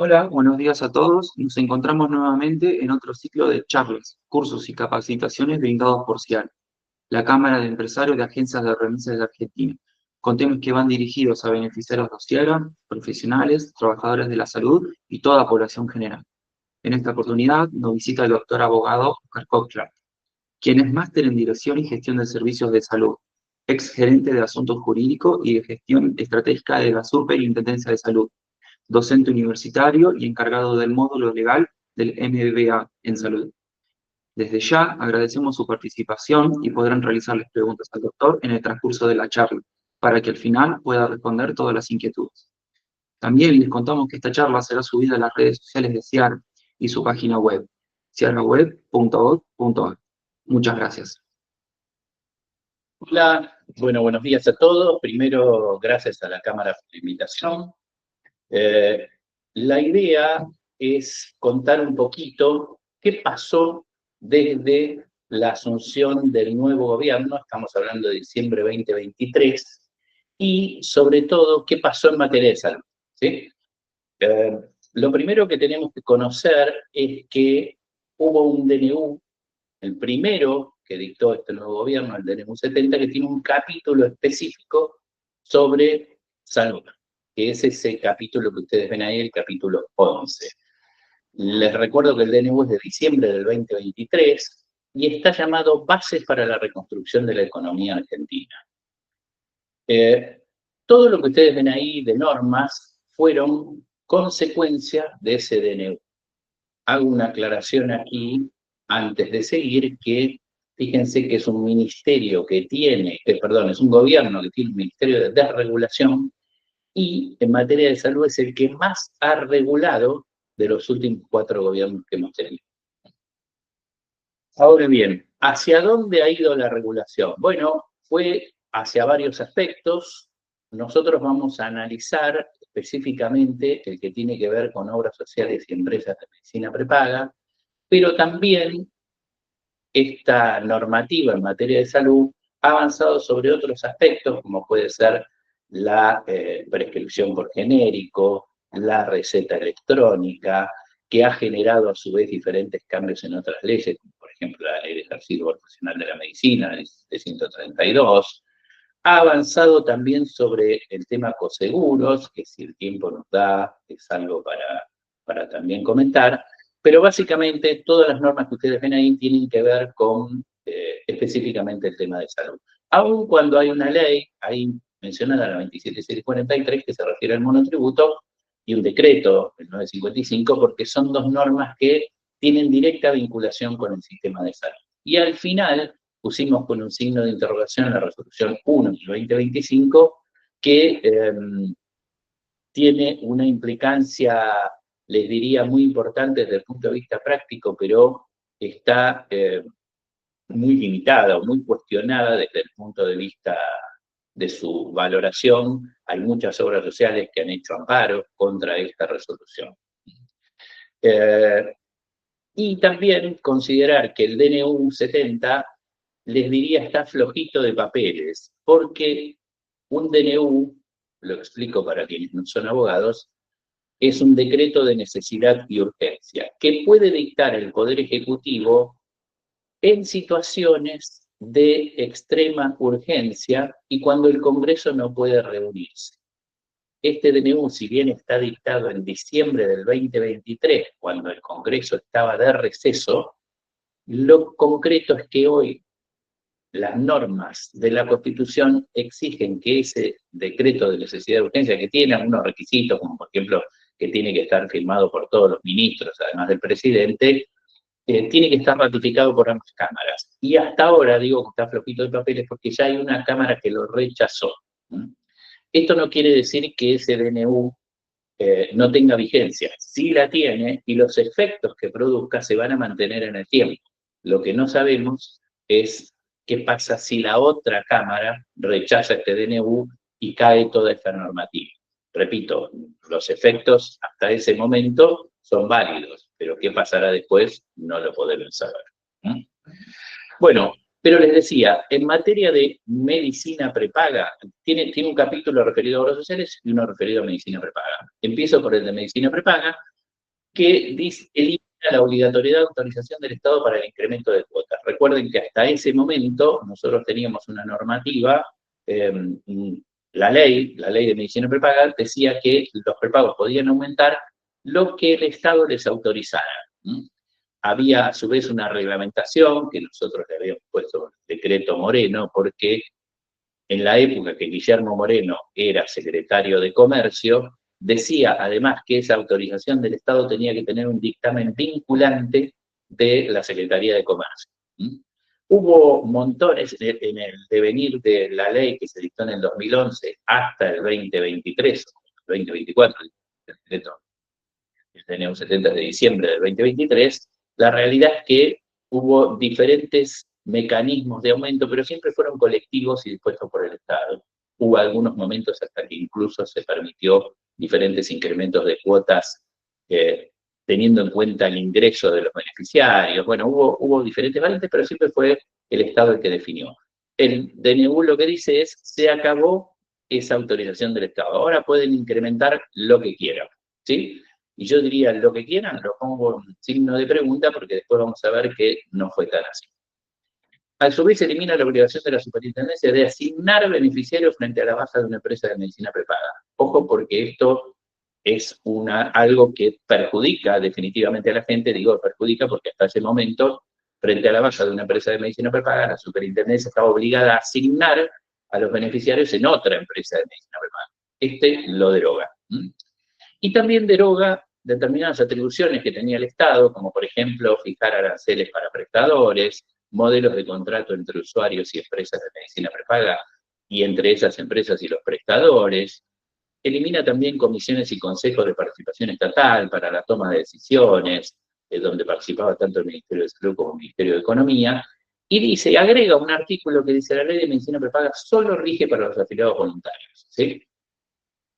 Hola, buenos días a todos. Nos encontramos nuevamente en otro ciclo de charlas, cursos y capacitaciones brindados por CIAR, la Cámara de Empresarios de Agencias de Remisas de Argentina, con temas que van dirigidos a beneficiarios de CIARA, profesionales, trabajadores de la salud y toda población general. En esta oportunidad nos visita el doctor abogado Oscar Kochler, quien es máster en Dirección y Gestión de Servicios de Salud, ex gerente de Asuntos Jurídicos y de Gestión Estratégica de la Superintendencia de Salud, docente universitario y encargado del módulo legal del MBA en salud. Desde ya agradecemos su participación y podrán realizarles preguntas al doctor en el transcurso de la charla, para que al final pueda responder todas las inquietudes. También les contamos que esta charla será subida a las redes sociales de CIAR y su página web, ciarraweb.org.ar. Muchas gracias. Hola, bueno, buenos días a todos. Primero, gracias a la Cámara por la invitación. La idea es contar un poquito qué pasó desde la asunción del nuevo gobierno, estamos hablando de diciembre 2023, y sobre todo qué pasó en materia de salud, ¿sí? Lo primero que tenemos que conocer es que hubo un DNU, el primero que dictó este nuevo gobierno, el DNU 70, que tiene un capítulo específico sobre salud, que es ese capítulo que ustedes ven ahí, el capítulo 11. Les recuerdo que el DNU es de diciembre del 2023 y está llamado Bases para la Reconstrucción de la Economía Argentina. Todo lo que ustedes ven ahí de normas fueron consecuencia de ese DNU. Hago una aclaración aquí antes de seguir que fíjense que es un ministerio que tiene, es un gobierno que tiene un ministerio de desregulación y en materia de salud es el que más ha regulado de los últimos 4 gobiernos que hemos tenido. Ahora bien, ¿hacia dónde ha ido la regulación? Bueno, fue hacia varios aspectos. Nosotros vamos a analizar específicamente el que tiene que ver con obras sociales y empresas de medicina prepaga, pero también esta normativa en materia de salud ha avanzado sobre otros aspectos, como puede ser la prescripción por genérico, la receta electrónica, que ha generado a su vez diferentes cambios en otras leyes, como por ejemplo la Ley de Ejercicio Profesional de la Medicina, de 132. Ha avanzado también sobre el tema coseguros, que si el tiempo nos da, es algo para también comentar. Pero básicamente todas las normas que ustedes ven ahí tienen que ver con específicamente el tema de salud. Aun cuando hay una ley, ahí mencionada la 27643, que se refiere al monotributo, y un decreto, el 955, porque son 2 normas que tienen directa vinculación con el sistema de salud. Y al final pusimos con un signo de interrogación la resolución 1 del 2025, que tiene una implicancia, les diría, muy importante desde el punto de vista práctico, pero está muy limitada o muy cuestionada desde el punto de vista de su valoración. Hay muchas obras sociales que han hecho amparo contra esta resolución. Y también considerar que el DNU 70, les diría, está flojito de papeles, porque un DNU, lo explico para quienes no son abogados, es un decreto de necesidad y urgencia que puede dictar el Poder Ejecutivo en situaciones de extrema urgencia y cuando el Congreso no puede reunirse. Este DNU, si bien está dictado en diciembre del 2023, cuando el Congreso estaba de receso, lo concreto es que hoy las normas de la Constitución exigen que ese decreto de necesidad de urgencia, que tiene algunos requisitos, como por ejemplo que tiene que estar firmado por todos los ministros, además del presidente, tiene que estar ratificado por ambas cámaras. Y hasta ahora digo que está flojito de papeles porque ya hay una cámara que lo rechazó. Esto no quiere decir que ese DNU no tenga vigencia. Sí la tiene y los efectos que produzca se van a mantener en el tiempo. Lo que no sabemos es qué pasa si la otra cámara rechaza este DNU y cae toda esta normativa. Repito, los efectos hasta ese momento son válidos, pero qué pasará después no lo podemos saber. Bueno, Pero les decía, en materia de medicina prepaga, tiene un capítulo referido a obras sociales y uno referido a medicina prepaga. Empiezo por el de medicina prepaga, que dice, elimina la obligatoriedad de autorización del Estado para el incremento de cuotas. Recuerden que hasta ese momento nosotros teníamos una normativa, la ley de medicina prepaga decía que los prepagos podían aumentar lo que el Estado les autorizara. Había a su vez una reglamentación que nosotros le habíamos puesto decreto Moreno, porque en la época que Guillermo Moreno era secretario de Comercio, decía además que esa autorización del Estado tenía que tener un dictamen vinculante de la Secretaría de Comercio. Hubo montones en el devenir de la ley que se dictó en el 2011 hasta el 2023, 2024, el decreto, el DNU 70 de diciembre del 2023, la realidad es que hubo diferentes mecanismos de aumento, pero siempre fueron colectivos y dispuestos por el Estado. Hubo algunos momentos hasta que incluso se permitió diferentes incrementos de cuotas teniendo en cuenta el ingreso de los beneficiarios. Bueno, hubo diferentes variantes, pero siempre fue el Estado el que definió. El DNU lo que dice es, se acabó esa autorización del Estado. Ahora pueden incrementar lo que quieran, ¿sí? Y yo diría lo que quieran, lo pongo en signo de pregunta porque después vamos a ver que no fue tan así. A su vez, elimina la obligación de la superintendencia de asignar beneficiarios frente a la baja de una empresa de medicina prepaga. Ojo, porque esto es algo que perjudica definitivamente a la gente. Digo perjudica porque hasta ese momento, frente a la baja de una empresa de medicina prepaga, la superintendencia estaba obligada a asignar a los beneficiarios en otra empresa de medicina prepaga. Este lo deroga. Y también deroga determinadas atribuciones que tenía el Estado, como por ejemplo fijar aranceles para prestadores, modelos de contrato entre usuarios y empresas de medicina prepaga, y entre esas empresas y los prestadores. Elimina también comisiones y consejos de participación estatal para la toma de decisiones, donde participaba tanto el Ministerio de Salud como el Ministerio de Economía, y dice, agrega un artículo que dice, la ley de medicina prepaga solo rige para los afiliados voluntarios, ¿sí?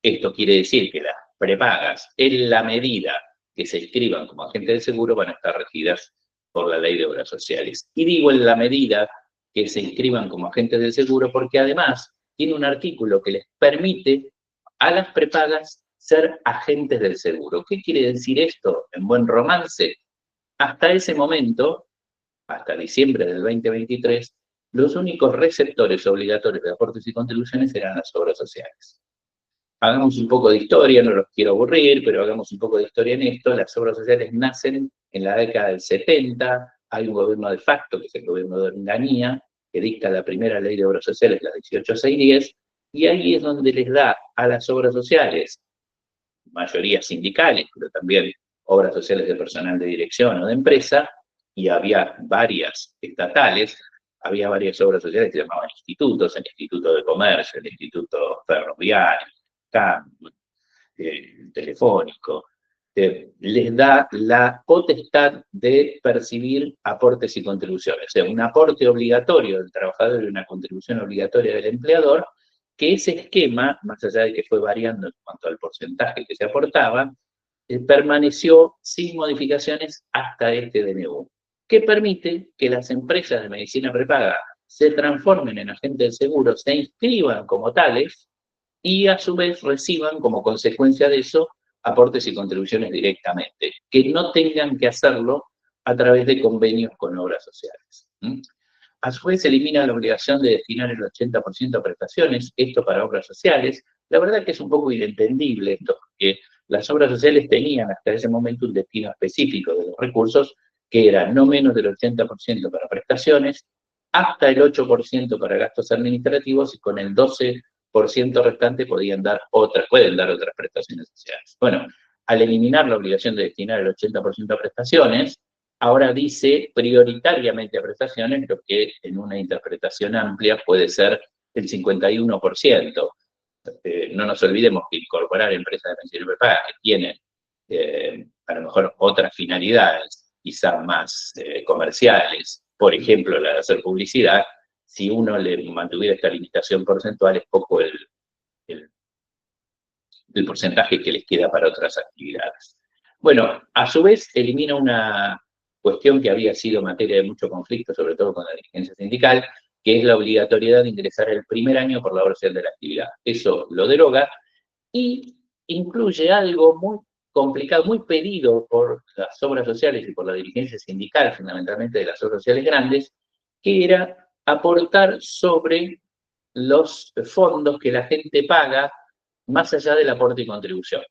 Esto quiere decir que las prepagas, en la medida que se inscriban como agentes de seguro, van a estar regidas por la ley de obras sociales. Y digo en la medida que se inscriban como agentes de seguro, porque además tiene un artículo que les permite a las prepagas ser agentes del seguro. ¿Qué quiere decir esto en buen romance? Hasta ese momento, hasta diciembre del 2023, los únicos receptores obligatorios de aportes y contribuciones eran las obras sociales. Hagamos un poco de historia, no los quiero aburrir, pero hagamos un poco de historia en esto. Las obras sociales nacen en la década del 70, hay un gobierno de facto, que es el gobierno de Onganía, que dicta la primera ley de obras sociales, la 18610, y ahí es donde les da a las obras sociales, mayoría sindicales, pero también obras sociales de personal de dirección o de empresa, y había varias estatales, había varias obras sociales que se llamaban institutos, el Instituto de Comercio, el Instituto Ferroviario, telefónico, les da la potestad de percibir aportes y contribuciones. O sea, un aporte obligatorio del trabajador y una contribución obligatoria del empleador, que ese esquema, más allá de que fue variando en cuanto al porcentaje que se aportaba, permaneció sin modificaciones hasta este DNU, que permite que las empresas de medicina prepaga se transformen en agentes de seguro, se inscriban como tales, y a su vez reciban como consecuencia de eso aportes y contribuciones directamente, que no tengan que hacerlo a través de convenios con obras sociales. A su vez se elimina la obligación de destinar el 80% a prestaciones, esto para obras sociales. La verdad que es un poco inentendible esto, porque las obras sociales tenían hasta ese momento un destino específico de los recursos, que era no menos del 80% para prestaciones, hasta el 8% para gastos administrativos, y con el 12% restante pueden dar otras prestaciones sociales. Bueno, al eliminar la obligación de destinar el 80% a prestaciones, ahora dice prioritariamente a prestaciones, lo que en una interpretación amplia puede ser el 51%. No nos olvidemos que incorporar empresas de medicina prepaga que tienen a lo mejor otras finalidades, quizás más comerciales, por ejemplo la de hacer publicidad, si uno le mantuviera esta limitación porcentual, es poco el porcentaje que les queda para otras actividades. Bueno, a su vez elimina cuestión que había sido materia de mucho conflicto, sobre todo con la dirigencia sindical, que es la obligatoriedad de ingresar el primer año por la obra social de la actividad. Eso lo deroga y incluye algo muy complicado, muy pedido por las obras sociales y por la dirigencia sindical, fundamentalmente de las obras sociales grandes, que era aportar sobre los fondos que la gente paga más allá del aporte y contribución.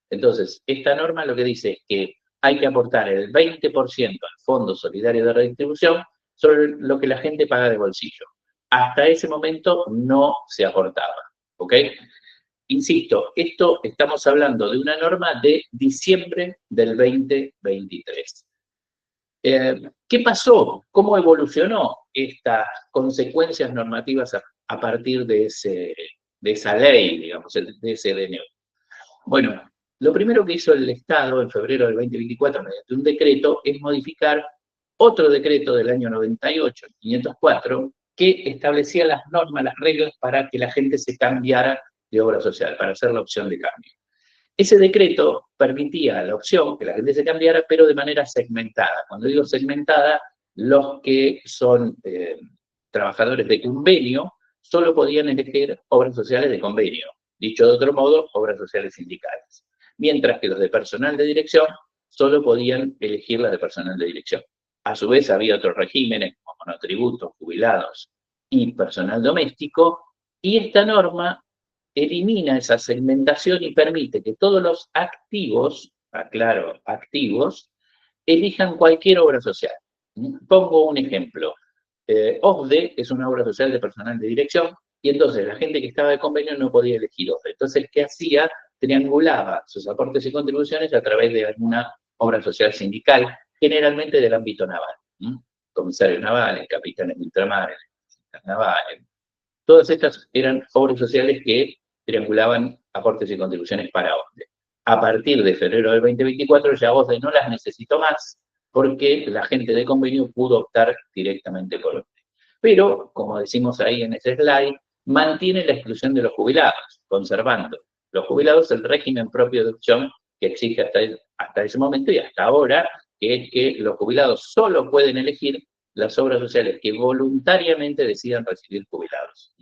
Entonces, esta norma lo que dice es que hay que aportar el 20% al Fondo Solidario de Redistribución sobre lo que la gente paga de bolsillo. Hasta ese momento no se aportaba, ¿ok? Insisto, esto estamos hablando de una norma de diciembre del 2023. ¿Qué pasó? ¿Cómo evolucionó estas consecuencias normativas a partir de esa ley, digamos, de ese DNU? Bueno, lo primero que hizo el Estado en febrero del 2024 mediante un decreto es modificar otro decreto del año 98, 504, que establecía las normas, las reglas para que la gente se cambiara de obra social, para hacer la opción de cambio. Ese decreto permitía la opción que la gente se cambiara, pero de manera segmentada. Cuando digo segmentada, los que son trabajadores de convenio solo podían elegir obras sociales de convenio. Dicho de otro modo, obras sociales sindicales. Mientras que los de personal de dirección solo podían elegir las de personal de dirección. A su vez, había otros regímenes como monotributos, jubilados y personal doméstico, y esta norma elimina esa segmentación y permite que todos los activos, aclaro, activos, elijan cualquier obra social. Pongo un ejemplo. OSDE es una obra social de personal de dirección y entonces la gente que estaba de convenio no podía elegir OSDE. Entonces, ¿qué hacía? Triangulaba sus aportes y contribuciones a través de alguna obra social sindical, generalmente del ámbito naval. Comisarios navales, capitanes de ultramar, navales. Todas estas eran obras sociales que triangulaban aportes y contribuciones para OSDE. A partir de febrero del 2024 ya OSDE no las necesitó más porque la gente de convenio pudo optar directamente por OSDE. Pero, como decimos ahí en ese slide, mantiene la exclusión de los jubilados, conservando los jubilados el régimen propio de opción que exige hasta ese momento y hasta ahora, que es que los jubilados solo pueden elegir las obras sociales que voluntariamente decidan recibir jubilados.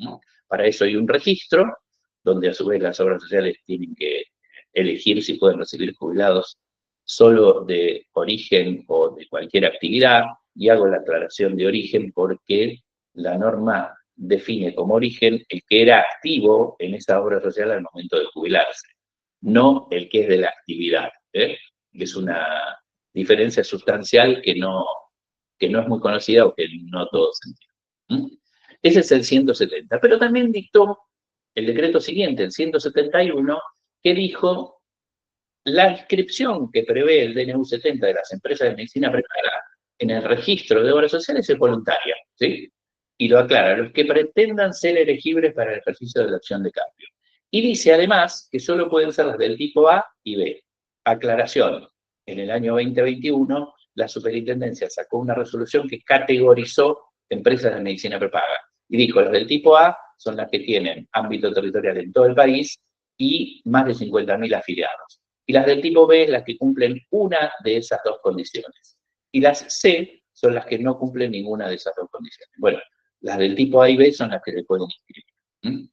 Para eso hay un registro, donde a su vez las obras sociales tienen que elegir si pueden recibir jubilados solo de origen o de cualquier actividad, y hago la aclaración de origen porque la norma define como origen el que era activo en esa obra social al momento de jubilarse, no el que es de la actividad. Es una diferencia sustancial que no es muy conocida o que no todos entienden. Ese es el 170, pero también dictó el decreto siguiente, el 171, que dijo la inscripción que prevé el DNU 70 de las empresas de medicina prepaga en el registro de obras sociales es voluntaria, ¿sí? Y lo aclara, los que pretendan ser elegibles para el ejercicio de la opción de cambio. Y dice además que solo pueden ser las del tipo A y B. Aclaración, en el año 2021 la superintendencia sacó una resolución que categorizó empresas de medicina prepaga. Y dijo, las del tipo A son las que tienen ámbito territorial en todo el país y más de 50.000 afiliados. Y las del tipo B, las que cumplen una de esas dos condiciones. Y las C son las que no cumplen ninguna de esas dos condiciones. Bueno, las del tipo A y B son las que se pueden inscribir.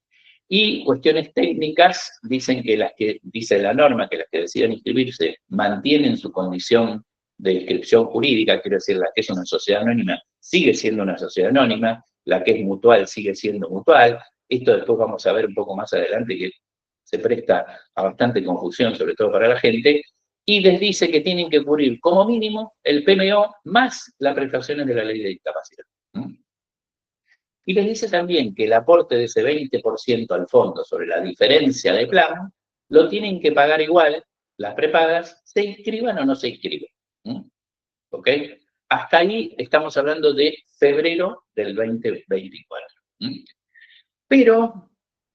Y cuestiones técnicas dicen que dice la norma, que las que decidan inscribirse mantienen su condición de inscripción jurídica, quiero decir, la que es una sociedad anónima sigue siendo una sociedad anónima, la que es mutual sigue siendo mutual. Esto después vamos a ver un poco más adelante que se presta a bastante confusión, sobre todo para la gente, y les dice que tienen que cubrir como mínimo el PMO más las prestaciones de la ley de discapacidad. Y les dice también que el aporte de ese 20% al fondo sobre la diferencia de plan lo tienen que pagar igual las prepagas, se inscriban o no se inscriban. ¿Ok? Hasta ahí estamos hablando de febrero del 2024. Pero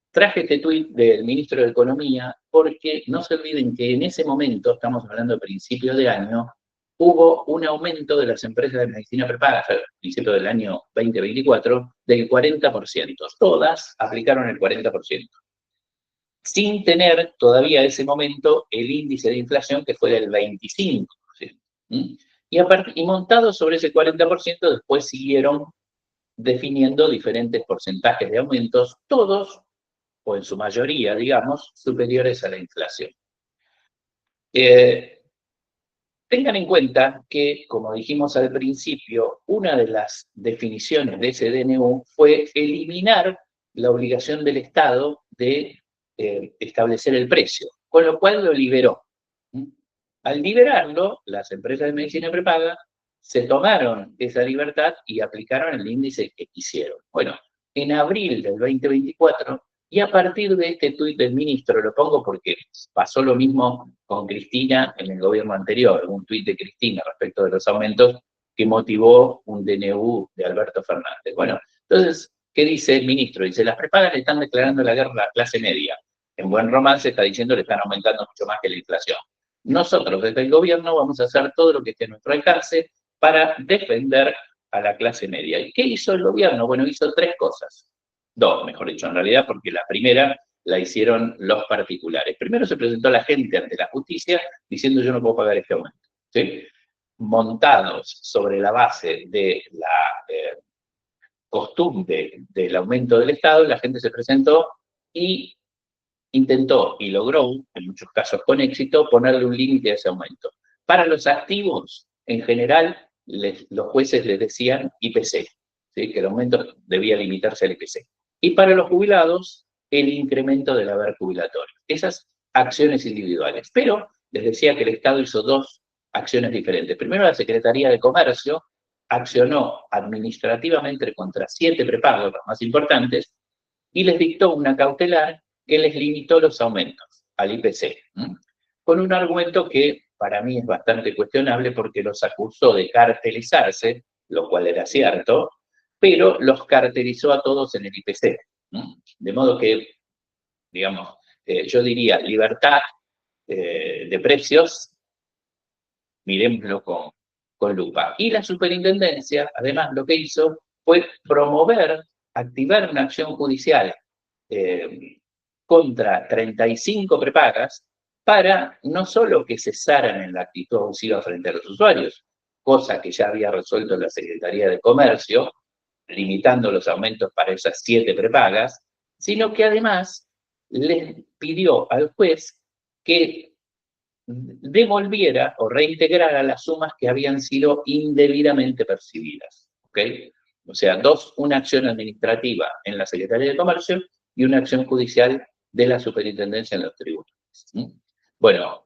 traje este tuit del ministro de Economía porque no se olviden que en ese momento, estamos hablando de principios de año, hubo un aumento de las empresas de medicina prepaga, a principios del año 2024, del 40%. Todas aplicaron el 40%, sin tener todavía en ese momento el índice de inflación que fue del 25%. y montado sobre ese 40%, después siguieron definiendo diferentes porcentajes de aumentos, todos, o en su mayoría, digamos, superiores a la inflación. Tengan en cuenta que, como dijimos al principio, una de las definiciones de ese DNU fue eliminar la obligación del Estado de establecer el precio, con lo cual lo liberó. Al liberarlo, las empresas de medicina prepaga se tomaron esa libertad y aplicaron el índice que quisieron. Bueno, en abril del 2024, y a partir de este tuit del ministro, lo pongo porque pasó lo mismo con Cristina en el gobierno anterior, un tuit de Cristina respecto de los aumentos que motivó un DNU de Alberto Fernández. Bueno, entonces, ¿qué dice el ministro? Dice, las prepagas le están declarando la guerra a la clase media. En buen romance está diciendo que le están aumentando mucho más que la inflación. Nosotros desde el gobierno vamos a hacer todo lo que esté a nuestro alcance para defender a la clase media. ¿Y qué hizo el gobierno? Bueno, hizo tres cosas. Dos, mejor dicho, en realidad, porque la primera la hicieron los particulares. Primero se presentó la gente ante la justicia diciendo yo no puedo pagar este aumento. ¿Sí? Montados sobre la base de la costumbre del aumento del Estado, la gente se presentó y intentó y logró, en muchos casos con éxito, ponerle un límite a ese aumento. Para los activos, en general, los jueces les decían IPC, ¿sí? Que el aumento debía limitarse al IPC. Y para los jubilados, el incremento del haber jubilatorio. Esas acciones individuales. Pero les decía que el Estado hizo dos acciones diferentes. Primero, la Secretaría de Comercio accionó administrativamente contra 7 prepagos, los más importantes, y les dictó una cautelar que les limitó los aumentos al IPC, con un argumento que para mí es bastante cuestionable porque los acusó de cartelizarse, lo cual era cierto, pero los cartelizó a todos en el IPC. De modo que, digamos, yo diría libertad de precios, miremoslo con lupa. Y la superintendencia, además, lo que hizo fue promover, activar una acción judicial contra 35 prepagas para no solo que cesaran en la actitud abusiva frente a los usuarios, cosa que ya había resuelto la Secretaría de Comercio, limitando los aumentos para esas 7 prepagas, sino que además les pidió al juez que devolviera o reintegrara las sumas que habían sido indebidamente percibidas. ¿Okay? O sea, una acción administrativa en la Secretaría de Comercio y una acción judicial de la Superintendencia en los tribunales. Bueno,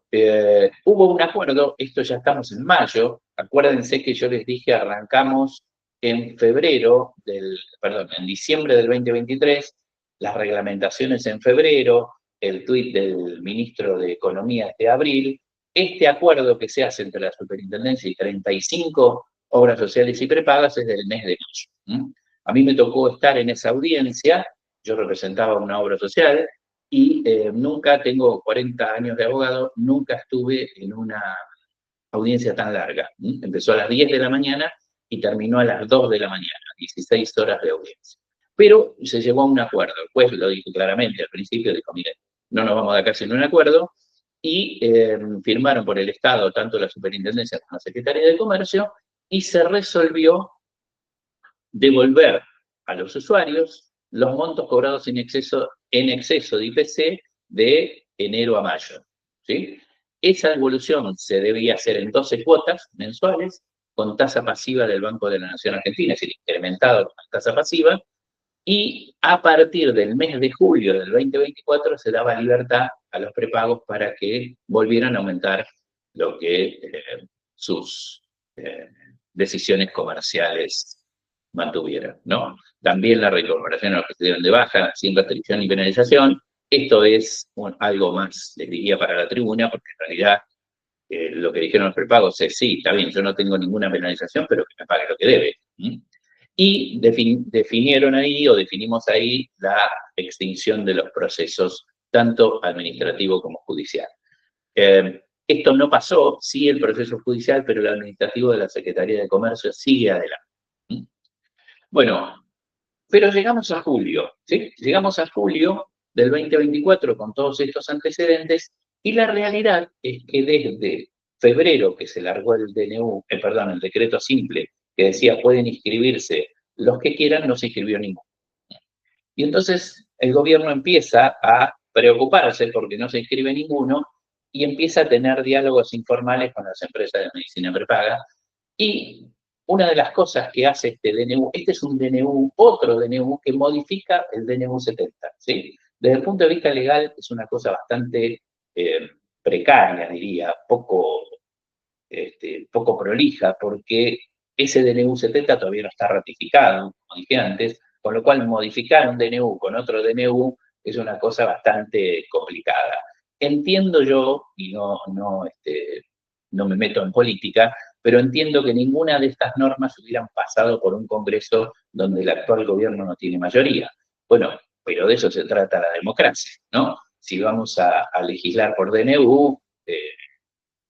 hubo un acuerdo, esto ya estamos en mayo, acuérdense que yo les dije arrancamos en en diciembre del 2023, las reglamentaciones en febrero, el tuit del ministro de Economía de abril, este acuerdo que se hace entre la Superintendencia y 35 obras sociales y prepagas es del mes de mayo. A mí me tocó estar en esa audiencia, yo representaba una obra social y nunca, tengo 40 años de abogado, nunca estuve en una audiencia tan larga. Empezó a las 10 de la mañana y terminó a las 2 de la mañana, 16 horas de audiencia. Pero se llegó a un acuerdo, el juez lo dijo claramente al principio, dijo, miren, no nos vamos a dar sin un acuerdo, y firmaron por el Estado, tanto la Superintendencia como la Secretaría de Comercio, y se resolvió devolver a los usuarios los montos cobrados en exceso de IPC de enero a mayo. ¿Sí? Esa devolución se debía hacer en 12 cuotas mensuales con tasa pasiva del Banco de la Nación Argentina, es decir, incrementado con tasa pasiva, y a partir del mes de julio del 2024 se daba libertad a los prepagos para que volvieran a aumentar lo que sus decisiones comerciales mantuvieran, ¿no? También la reincorporación a los que se dieron de baja, sin restricción ni penalización. Esto es algo más, les diría, para la tribuna, porque en realidad lo que dijeron los prepagos es, sí, está bien, yo no tengo ninguna penalización, pero que me pague lo que debe. Y definieron ahí, o definimos ahí, la extinción de los procesos, tanto administrativo como judicial. Esto no pasó, sí el proceso judicial, pero el administrativo de la Secretaría de Comercio sigue adelante. Bueno, pero llegamos a julio, ¿sí? Llegamos a julio del 2024 con todos estos antecedentes y la realidad es que desde febrero, que se largó el DNU, perdón, el decreto simple, que decía pueden inscribirse los que quieran, no se inscribió ninguno. Y entonces el gobierno empieza a preocuparse porque no se inscribe ninguno y empieza a tener diálogos informales con las empresas de medicina prepaga. Y una de las cosas que hace este DNU, este es un DNU, otro DNU que modifica el DNU 70, ¿sí? Desde el punto de vista legal es una cosa bastante precaria, diría, poco prolija, porque ese DNU 70 todavía no está ratificado, como dije antes, con lo cual modificar un DNU con otro DNU es una cosa bastante complicada. Entiendo yo, y no me meto en política, pero entiendo que ninguna de estas normas hubieran pasado por un Congreso donde el actual gobierno no tiene mayoría. Bueno, pero de eso se trata la democracia, ¿no? Si vamos a legislar por DNU,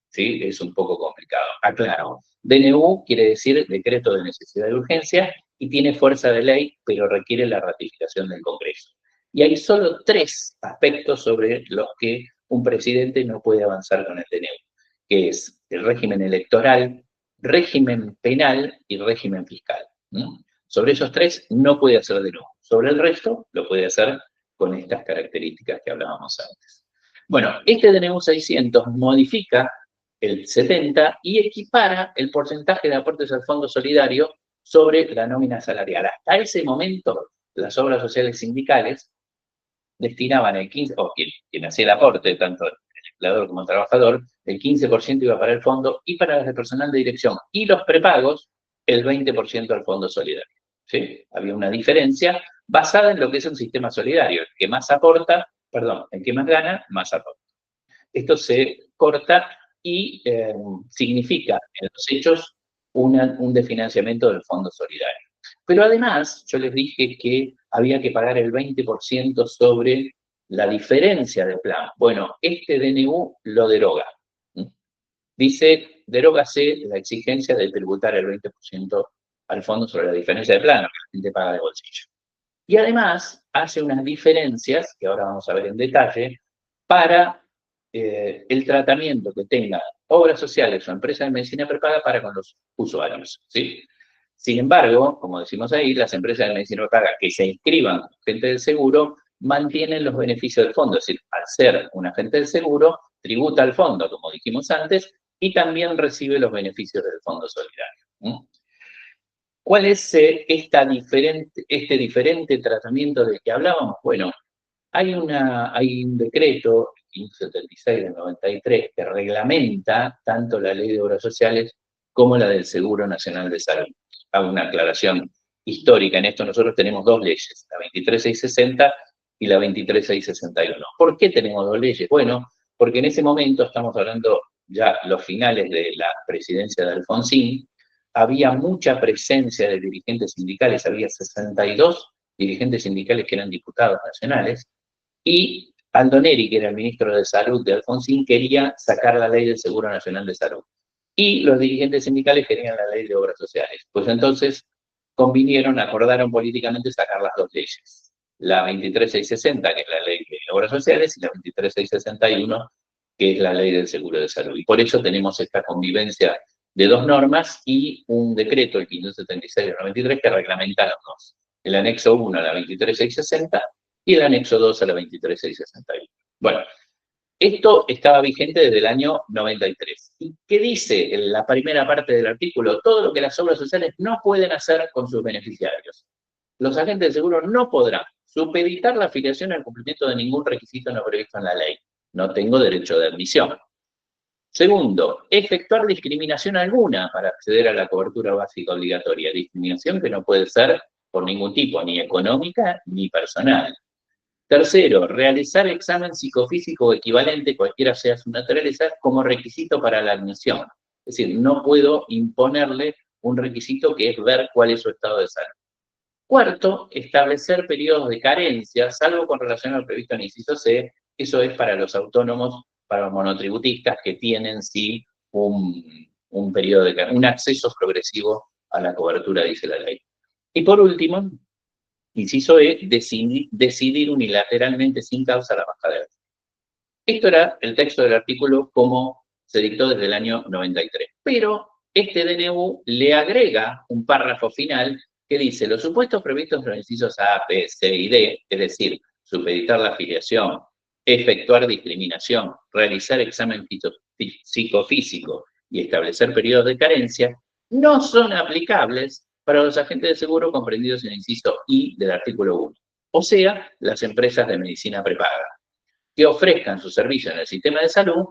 ¿sí? Es un poco complicado. Aclaro, DNU quiere decir Decreto de Necesidad y Urgencia y tiene fuerza de ley, pero requiere la ratificación del Congreso. Y hay solo 3 aspectos sobre los que un presidente no puede avanzar con el DNU, que es el régimen electoral, régimen penal y régimen fiscal. Sobre esos 3 no puede hacer DNU. Sobre el resto lo puede hacer con estas características que hablábamos antes. Bueno, este DNU 600 modifica el 70 y equipara el porcentaje de aportes al Fondo Solidario sobre la nómina salarial. Hasta ese momento, las obras sociales sindicales destinaban el 15%, o quien hacía el aporte, tanto el empleador como el trabajador, el 15% iba para el fondo y para el personal de dirección y los prepagos, el 20% al Fondo Solidario. ¿Sí? Había una diferencia basada en lo que es un sistema solidario. El que más aporta, el que más gana, más aporta. Esto se corta y significa en los hechos un desfinanciamiento del Fondo Solidario. Pero además, yo les dije que había que pagar el 20% sobre la diferencia de plan. Bueno, este DNU lo deroga. Dice, derógase la exigencia de tributar el 20% al fondo sobre la diferencia de plano, que la gente paga de bolsillo. Y además hace unas diferencias, que ahora vamos a ver en detalle, para el tratamiento que tengan obras sociales o empresas de medicina prepaga para con los usuarios, ¿sí? Sin embargo, como decimos ahí, las empresas de medicina prepaga que se inscriban como agente del seguro mantienen los beneficios del fondo, es decir, al ser un agente del seguro, tributa al fondo, como dijimos antes, y también recibe los beneficios del Fondo Solidario. ¿Cuál es este diferente tratamiento del que hablábamos? Bueno, hay un decreto, 1576 del 93, que reglamenta tanto la Ley de Obras Sociales como la del Seguro Nacional de Salud. Hago una aclaración histórica en esto. Nosotros tenemos 2 leyes, la 23660 y la 23661. ¿Por qué tenemos 2 leyes? Bueno, porque en ese momento, estamos hablando ya los finales de la presidencia de Alfonsín, había mucha presencia de dirigentes sindicales, había 62 dirigentes sindicales que eran diputados nacionales, y Aldo Neri, que era el ministro de Salud de Alfonsín, quería sacar la ley del Seguro Nacional de Salud. Y los dirigentes sindicales querían la ley de Obras Sociales. Pues entonces acordaron políticamente sacar las 2 leyes. La 23660, que es la ley de Obras Sociales, y la 23661, que es la ley del Seguro de Salud. Y por eso tenemos esta convivencia de 2 normas y un decreto, el 576 del 93, que reglamenta los 2. El anexo 1 a la 23660 y el anexo 2 a la 23661. Bueno, esto estaba vigente desde el año 93. ¿Y qué dice en la primera parte del artículo? Todo lo que las obras sociales no pueden hacer con sus beneficiarios. Los agentes de seguro no podrán supeditar la afiliación al cumplimiento de ningún requisito no previsto en la ley. No tengo derecho de admisión. Segundo, efectuar discriminación alguna para acceder a la cobertura básica obligatoria. Discriminación que no puede ser por ningún tipo, ni económica ni personal. Tercero, realizar examen psicofísico equivalente, cualquiera sea su naturaleza, como requisito para la admisión. Es decir, no puedo imponerle un requisito que es ver cuál es su estado de salud. Cuarto, establecer periodos de carencia, salvo con relación al previsto en inciso C, eso es para los autónomos, para los monotributistas que tienen sí un periodo de carencia, un acceso progresivo a la cobertura, dice la ley. Y por último, inciso E, decidir unilateralmente sin causa la baja de edad. Esto era el texto del artículo como se dictó desde el año 93. Pero este DNU le agrega un párrafo final que dice: los supuestos previstos en los incisos A, B, C y D, es decir, supeditar la afiliación, efectuar discriminación, realizar examen psicofísico y establecer periodos de carencia, no son aplicables para los agentes de seguro comprendidos en el inciso I del artículo 1, o sea, las empresas de medicina prepaga, que ofrezcan su servicio en el sistema de salud,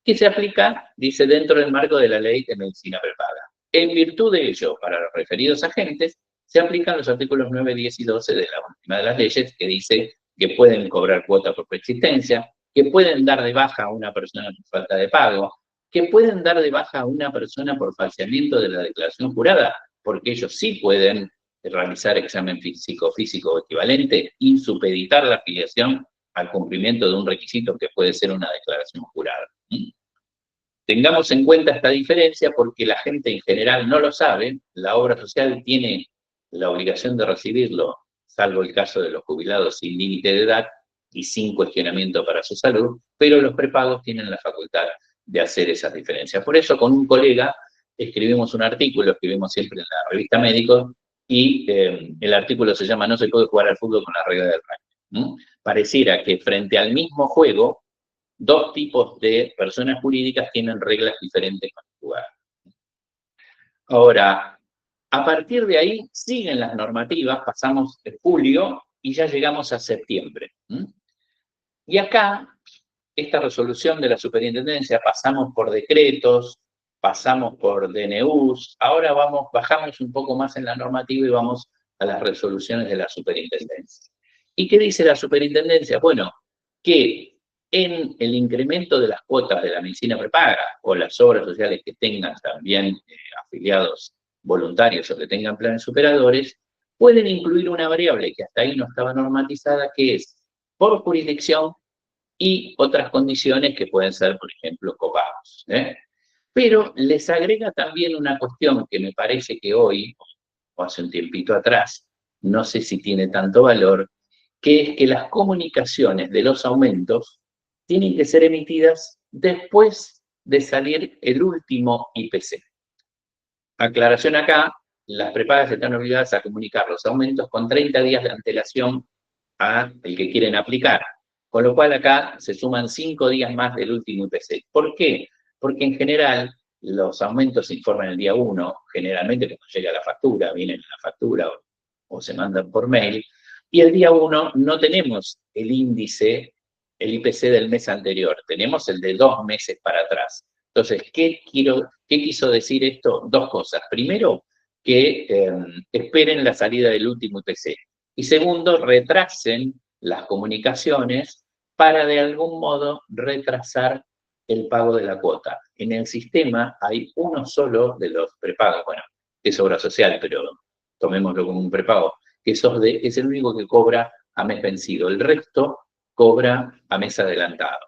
que se aplica, dice, dentro del marco de la ley de medicina prepaga. En virtud de ello, para los referidos agentes, se aplican los artículos 9, 10 y 12 de la última de las leyes, que dice que pueden cobrar cuota por preexistencia, que pueden dar de baja a una persona por falta de pago, que pueden dar de baja a una persona por falseamiento de la declaración jurada, porque ellos sí pueden realizar examen psicofísico equivalente y supeditar la afiliación al cumplimiento de un requisito que puede ser una declaración jurada. Tengamos en cuenta esta diferencia porque la gente en general no lo sabe. La obra social tiene la obligación de recibirlo, salvo el caso de los jubilados sin límite de edad y sin cuestionamiento para su salud, pero los prepagos tienen la facultad de hacer esas diferencias. Por eso, con un colega escribimos un artículo, escribimos siempre en la revista Médico, y el artículo se llama "No se puede jugar al fútbol con la regla del rugby". Pareciera que frente al mismo juego, dos tipos de personas jurídicas tienen reglas diferentes para jugar. Ahora, a partir de ahí siguen las normativas, pasamos de julio y ya llegamos a septiembre. Y acá, esta resolución de la superintendencia, pasamos por decretos, pasamos por DNUs, ahora bajamos un poco más en la normativa y vamos a las resoluciones de la superintendencia. ¿Y qué dice la superintendencia? Bueno, que en el incremento de las cuotas de la medicina prepaga o las obras sociales que tengan también afiliados voluntarios o que tengan planes superadores, pueden incluir una variable que hasta ahí no estaba normatizada, que es por jurisdicción y otras condiciones que pueden ser, por ejemplo, copagos. Pero les agrega también una cuestión que me parece que hoy, o hace un tiempito atrás, no sé si tiene tanto valor, que es que las comunicaciones de los aumentos tienen que ser emitidas después de salir el último IPC. Aclaración acá, las prepagas están obligadas a comunicar los aumentos con 30 días de antelación al que quieren aplicar. Con lo cual acá se suman 5 días más del último IPC. ¿Por qué? Porque en general los aumentos se informan el día 1, generalmente cuando llega la factura, viene la factura o se mandan por mail, y el día 1 no tenemos el índice, el IPC del mes anterior, tenemos el de 2 meses para atrás. Entonces, ¿qué quiso decir esto? Dos cosas. Primero, que esperen la salida del último IPC. Y segundo, retrasen las comunicaciones para de algún modo retrasar el pago de la cuota. En el sistema hay uno solo de los prepagos, bueno, es obra social, pero tomémoslo como un prepago, que es el único que cobra a mes vencido. El resto cobra a mes adelantado.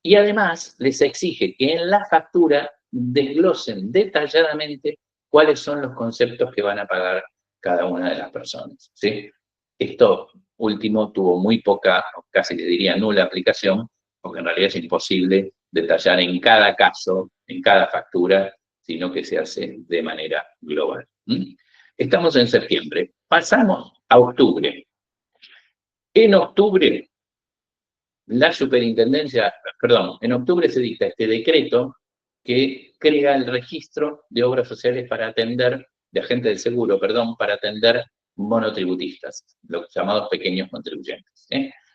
Y además les exige que en la factura desglosen detalladamente cuáles son los conceptos que van a pagar cada una de las personas, ¿sí? Esto último tuvo muy poca, casi le diría nula aplicación, porque en realidad es imposible detallar en cada caso, en cada factura, sino que se hace de manera global. Estamos en septiembre, pasamos a octubre. En octubre, la superintendencia, perdón, en octubre se dicta este decreto que crea el registro de obras sociales para atender, de agentes del seguro, perdón, para atender monotributistas, los llamados pequeños contribuyentes,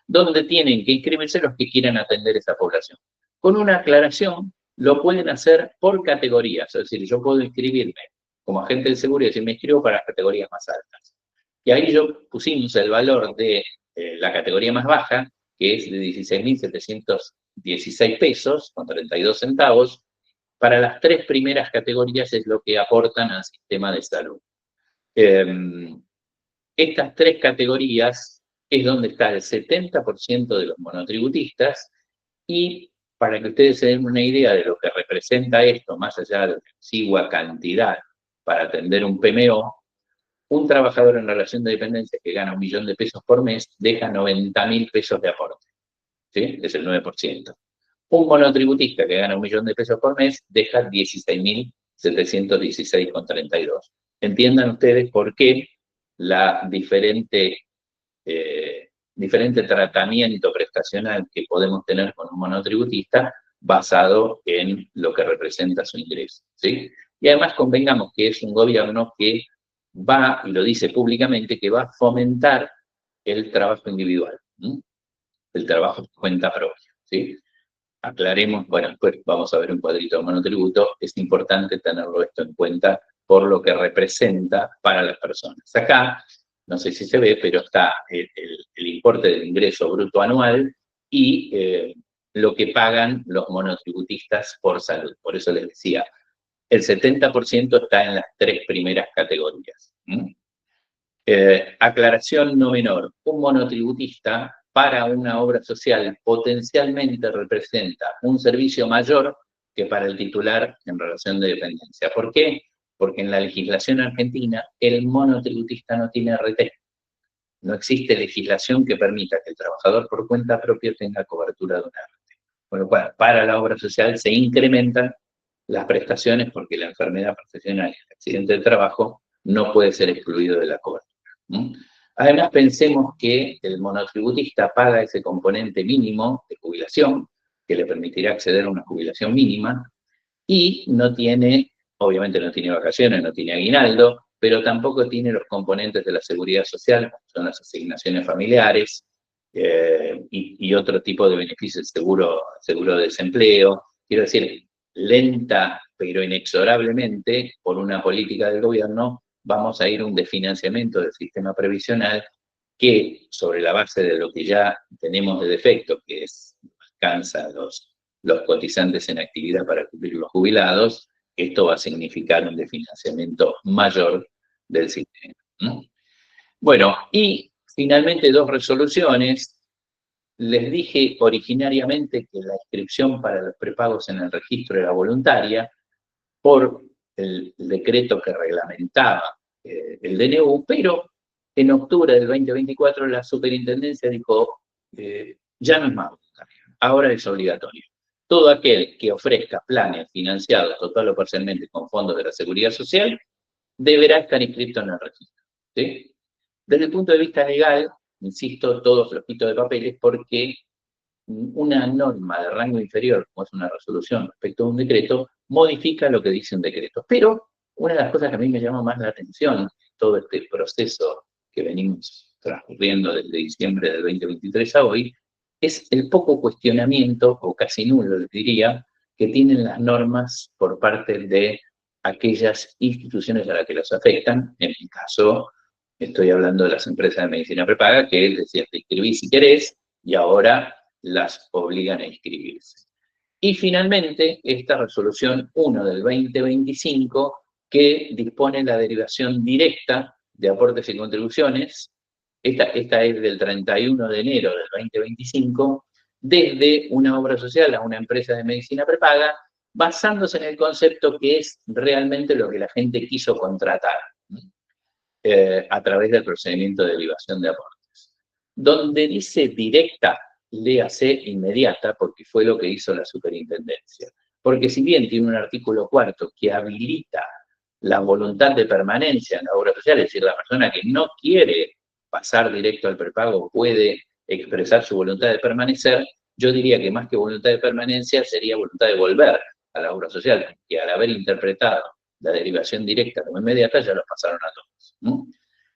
donde tienen que inscribirse los que quieran atender esa población. Con una aclaración, lo pueden hacer por categorías, es decir, yo puedo inscribirme como agente del seguro y decir, me inscribo para las categorías más altas. Y ahí yo pusimos el valor de la categoría más baja, que es de 16.716 pesos con 32 centavos, para las 3 primeras categorías es lo que aportan al sistema de salud. Estas 3 categorías es donde está el 70% de los monotributistas, y para que ustedes se den una idea de lo que representa esto, más allá de la exigua cantidad para atender un PMO, un trabajador en relación de dependencia que gana 1 millón de pesos por mes deja 90.000 pesos de aporte, ¿sí? Es el 9%. Un monotributista que gana 1.000.000 de pesos por mes deja 16.716,32. Entiendan ustedes por qué la diferente tratamiento prestacional que podemos tener con un monotributista basado en lo que representa su ingreso, ¿sí? Y además convengamos que es un gobierno que va, y lo dice públicamente, que va a fomentar el trabajo individual, ¿sí? El trabajo por cuenta propia, ¿sí? Aclaremos, bueno, después vamos a ver un cuadrito de monotributo, es importante tenerlo esto en cuenta por lo que representa para las personas. Acá, no sé si se ve, pero está el importe del ingreso bruto anual y lo que pagan los monotributistas por salud. Por eso les decía, el 70% está en las 3 primeras categorías. Aclaración no menor, un monotributista para una obra social potencialmente representa un servicio mayor que para el titular en relación de dependencia. ¿Por qué? Porque en la legislación argentina el monotributista no tiene RT. No existe legislación que permita que el trabajador por cuenta propia tenga cobertura de una RT. Con lo cual, para la obra social se incrementan las prestaciones porque la enfermedad profesional y el accidente de trabajo no puede ser excluido de la cobertura. Además, pensemos que el monotributista paga ese componente mínimo de jubilación, que le permitirá acceder a una jubilación mínima, y no tiene, obviamente no tiene vacaciones, no tiene aguinaldo, pero tampoco tiene los componentes de la seguridad social, son las asignaciones familiares y otro tipo de beneficios, seguro de desempleo. Quiero decir, lenta pero inexorablemente, por una política del gobierno, vamos a ir a un desfinanciamiento del sistema previsional que, sobre la base de lo que ya tenemos de defecto, que es alcanza los cotizantes en actividad para cubrir los jubilados, esto va a significar un desfinanciamiento mayor del sistema, ¿no? Bueno, y finalmente 2 resoluciones. Les dije originariamente que la inscripción para los prepagos en el registro era voluntaria por el decreto que reglamentaba el DNU, pero en octubre del 2024 la superintendencia dijo, ya no es más voluntaria, ahora es obligatorio. Todo aquel que ofrezca planes financiados total o parcialmente con fondos de la Seguridad Social deberá estar inscrito en el registro, ¿sí? Desde el punto de vista legal, insisto, todo flojito de papeles porque una norma de rango inferior, como es una resolución respecto a un decreto, modifica lo que dice un decreto. Pero una de las cosas que a mí me llama más la atención en todo este proceso que venimos transcurriendo desde diciembre del 2023 a hoy, es el poco cuestionamiento, o casi nulo les diría, que tienen las normas por parte de aquellas instituciones a las que las afectan. En mi caso, estoy hablando de las empresas de medicina prepaga, que decía, te inscribís si querés, y ahora las obligan a inscribirse. Y finalmente, esta resolución 1 del 2025, que dispone la derivación directa de aportes y contribuciones, esta es del 31 de enero del 2025, desde una obra social a una empresa de medicina prepaga, basándose en el concepto que es realmente lo que la gente quiso contratar a través del procedimiento de derivación de aportes. Donde dice directa, léase inmediata, porque fue lo que hizo la superintendencia. Porque si bien tiene un artículo 4 que habilita la voluntad de permanencia en la obra social, es decir, la persona que no quiere pasar directo al prepago puede expresar su voluntad de permanecer, yo diría que más que voluntad de permanencia sería voluntad de volver a la obra social, que al haber interpretado la derivación directa como inmediata ya los pasaron a todos, ¿no?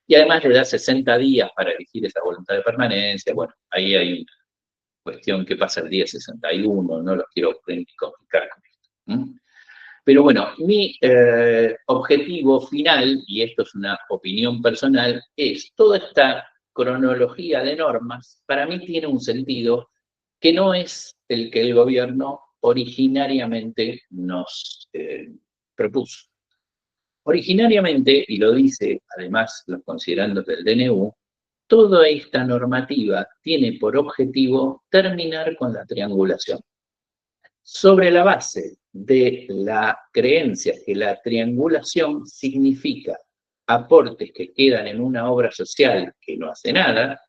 Y además le da 60 días para elegir esa voluntad de permanencia. Bueno, ahí hay una cuestión que pasa el día 61, no los quiero complicar con esto, ¿no? Pero bueno, mi objetivo final, y esto es una opinión personal, es toda esta cronología de normas, para mí tiene un sentido que no es el que el gobierno originariamente nos propuso. Originariamente, y lo dice además los considerandos del DNU, toda esta normativa tiene por objetivo terminar con la triangulación. Sobre la base de la creencia que la triangulación significa aportes que quedan en una obra social que no hace nada,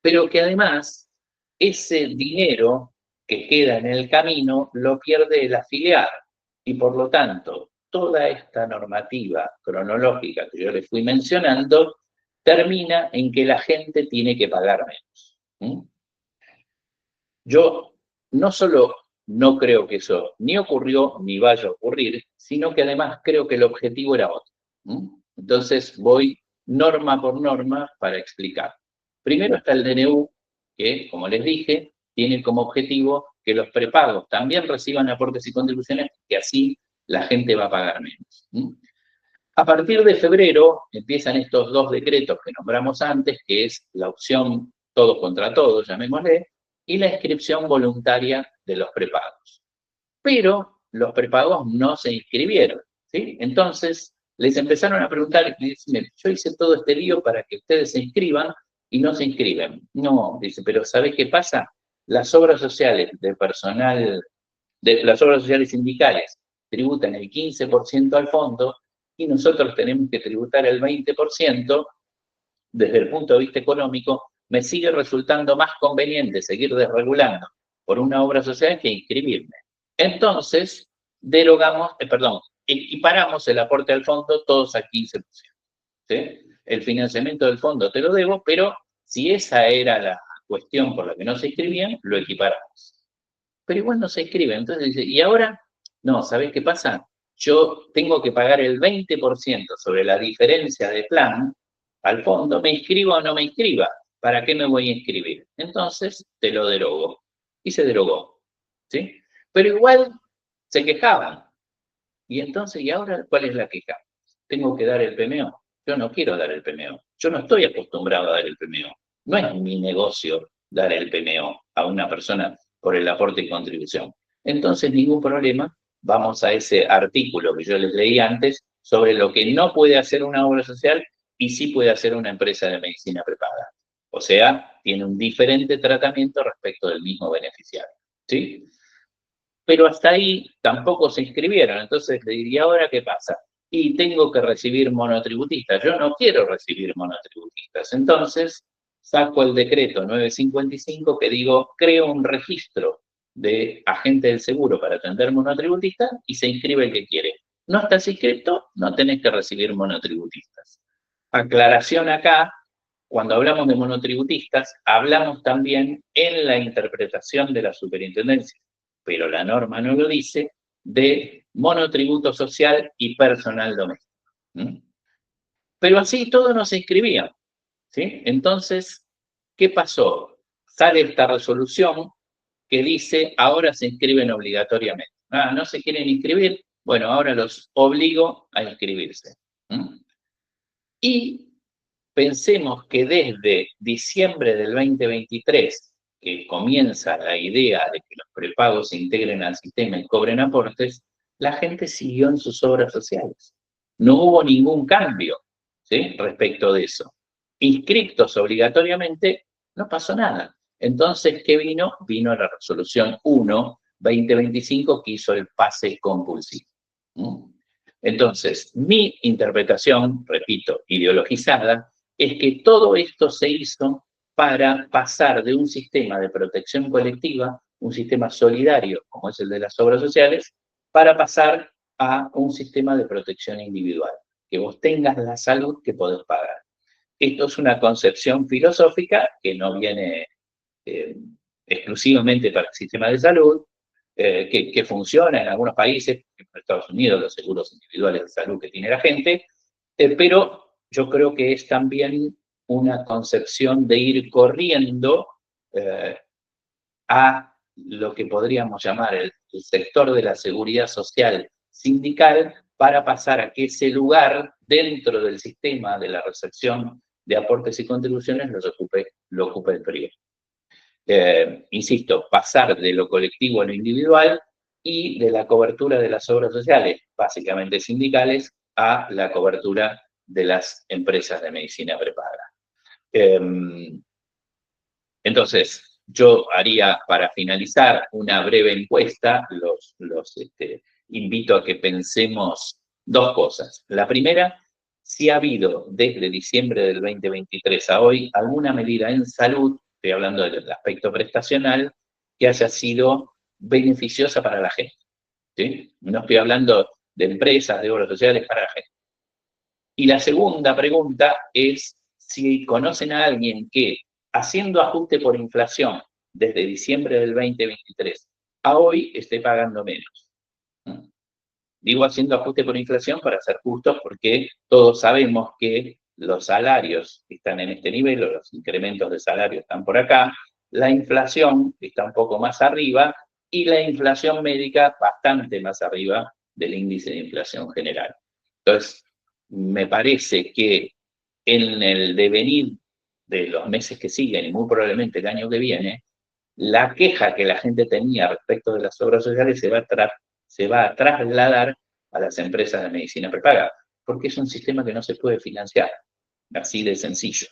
pero que además ese dinero que queda en el camino lo pierde el afiliado. Y por lo tanto, toda esta normativa cronológica que yo les fui mencionando termina en que la gente tiene que pagar menos. Yo no solo no creo que eso ni ocurrió ni vaya a ocurrir, sino que además creo que el objetivo era otro. Entonces voy norma por norma para explicar. Primero está el DNU, que, como les dije, tiene como objetivo que los prepagos también reciban aportes y contribuciones, que así la gente va a pagar menos. A partir de febrero empiezan estos dos decretos que nombramos antes, que es la opción todos contra todos, llamémosle, y la inscripción voluntaria de los prepagos. Pero los prepagos no se inscribieron, ¿sí? Entonces les empezaron a preguntar, y dicen, yo hice todo este lío para que ustedes se inscriban y no se inscriben. No, dice, pero ¿sabés qué pasa? Las obras sociales de personal, las obras sociales sindicales tributan el 15% al fondo y nosotros tenemos que tributar el 20%. Desde el punto de vista económico, me sigue resultando más conveniente seguir desregulando por una obra social que inscribirme. Entonces, equiparamos el aporte al fondo todos al 15%. ¿Sí? El financiamiento del fondo te lo debo, pero si esa era la cuestión por la que no se inscribían, lo equiparamos. Pero igual no se inscriben. Entonces dice, ¿y ahora? No, ¿sabés qué pasa? Yo tengo que pagar el 20% sobre la diferencia de plan al fondo, me inscriba o no me inscriba. ¿Para qué me voy a inscribir? Entonces te lo derogo. Y se derogó. ¿Sí? Pero igual se quejaban. Y entonces, ¿y ahora cuál es la queja? Tengo que dar el PMO. Yo no quiero dar el PMO. Yo no estoy acostumbrado a dar el PMO. No es mi negocio dar el PMO a una persona por el aporte y contribución. Entonces, ningún problema. Vamos a ese artículo que yo les leí antes sobre lo que no puede hacer una obra social y sí puede hacer una empresa de medicina prepaga. O sea, tiene un diferente tratamiento respecto del mismo beneficiario. ¿Sí? Pero hasta ahí tampoco se inscribieron. Entonces le diría, ¿ahora qué pasa? Y tengo que recibir monotributistas. Yo no quiero recibir monotributistas. Entonces saco el decreto 955 que digo, creo un registro de agente del seguro para atender monotributistas y se inscribe el que quiere. No estás inscrito, no tenés que recibir monotributistas. Aclaración acá, cuando hablamos de monotributistas, hablamos también en la interpretación de la superintendencia, pero la norma no lo dice, de monotributo social y personal doméstico. Pero así todos nos inscribían, ¿sí? Entonces, ¿qué pasó? Sale esta resolución que dice, ahora se inscriben obligatoriamente. Ah, ¿no se quieren inscribir? Bueno, ahora los obligo a inscribirse. Y pensemos que desde diciembre del 2023, que comienza la idea de que los prepagos se integren al sistema y cobren aportes, la gente siguió en sus obras sociales. No hubo ningún cambio, ¿sí?, respecto de eso. Inscritos obligatoriamente, no pasó nada. Entonces, ¿qué vino? Vino la resolución 1/2025 que hizo el pase compulsivo. Entonces, mi interpretación, repito, ideologizada, es que todo esto se hizo para pasar de un sistema de protección colectiva, un sistema solidario como es el de las obras sociales, para pasar a un sistema de protección individual, que vos tengas la salud que podés pagar. Esto es una concepción filosófica que no viene exclusivamente para el sistema de salud, que funciona en algunos países, en Estados Unidos, los seguros individuales de salud que tiene la gente, pero yo creo que es también una concepción de ir corriendo a lo que podríamos llamar el sector de la seguridad social sindical para pasar a que ese lugar dentro del sistema de la recepción de aportes y contribuciones lo ocupe el privado. Insisto, pasar de lo colectivo a lo individual y de la cobertura de las obras sociales, básicamente sindicales, a la cobertura de las empresas de medicina prepaga. Entonces, yo haría, para finalizar, una breve encuesta. Los invito a que pensemos dos cosas. La primera, si ha habido desde diciembre del 2023 a hoy alguna medida en salud, estoy hablando del aspecto prestacional, que haya sido beneficiosa para la gente. ¿Sí? No estoy hablando de empresas, de obras sociales, para la gente. Y la segunda pregunta es si conocen a alguien que, haciendo ajuste por inflación desde diciembre del 2023 a hoy, esté pagando menos. Digo haciendo ajuste por inflación para ser justos, porque todos sabemos que los salarios están en este nivel, o los incrementos de salario están por acá, la inflación está un poco más arriba y la inflación médica bastante más arriba del índice de inflación general. Entonces, me parece que en el devenir de los meses que siguen y muy probablemente el año que viene, la queja que la gente tenía respecto de las obras sociales se va a trasladar a las empresas de medicina prepaga, porque es un sistema que no se puede financiar, así de sencillo.